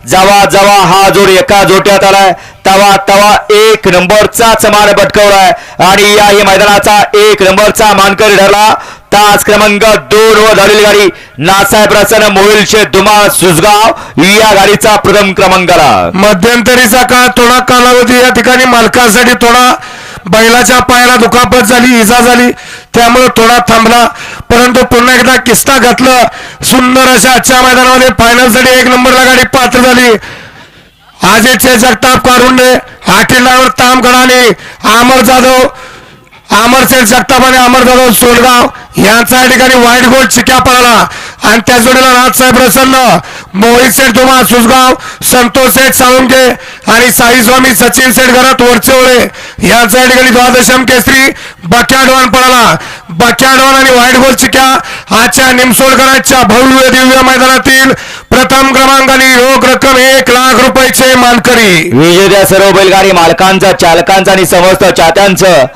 जेव्हा जेव्हा हा जोड एका जोट्यात आलाय तवा तवा एक नंबरचाच मान पटकवलाय आणि याही मैदानाचा एक नंबरचा मानकरी ठरला तास क्रमांक 2 वर झालेली गाडी नासाहेब प्रसन्न मोहिलचे दुमा सुसगाव या गाडीचा प्रथम क्रमांक आला। मध्यंतरीचा काळ थोडा कालावधी या ठिकाणी मालकांसाठी थोडा बैलाच्या पायाला दुखापत झाली, इजा झाली, त्यामुळे थोडा थांबला, परंतु पुन्हा एकदा किस्ता घातलं। सुंदर अशा आजच्या मैदानामध्ये फायनलसाठी एक नंबरला गाडी पात्र झाली। अजय जगताप कारुंडे, हाटीलावर ताम गडाने, अमर जाधव, अमरसेठ जगताप आणि अमर जाधव सोलगाव यांचा या ठिकाणी व्हाईट गोल्ड चिक्या पळाला आणि त्या जोडीला राजसाहेब प्रसन्न, मोहित सेठ दुमा सुसगाव, संतोष सेठ साळुंके आणि साई स्वामी सचिन सेठ घरात वरचेवळे यांचा या ठिकाणी द्वादशम केसरी बक्याडवान पळाला। बक्याडवान आणि व्हाईट गोल्ड चिक्या आजच्या निमसोडकरांच्या भव्य दिव्य मैदानातील प्रथम क्रमांकाने रोख रक्कम 1 लाख रुपयाचे मानकरी। विजेत्या सर्व बैलगाडी मालकांचं, चालकांचं आणि समस्त चाहत्यांचं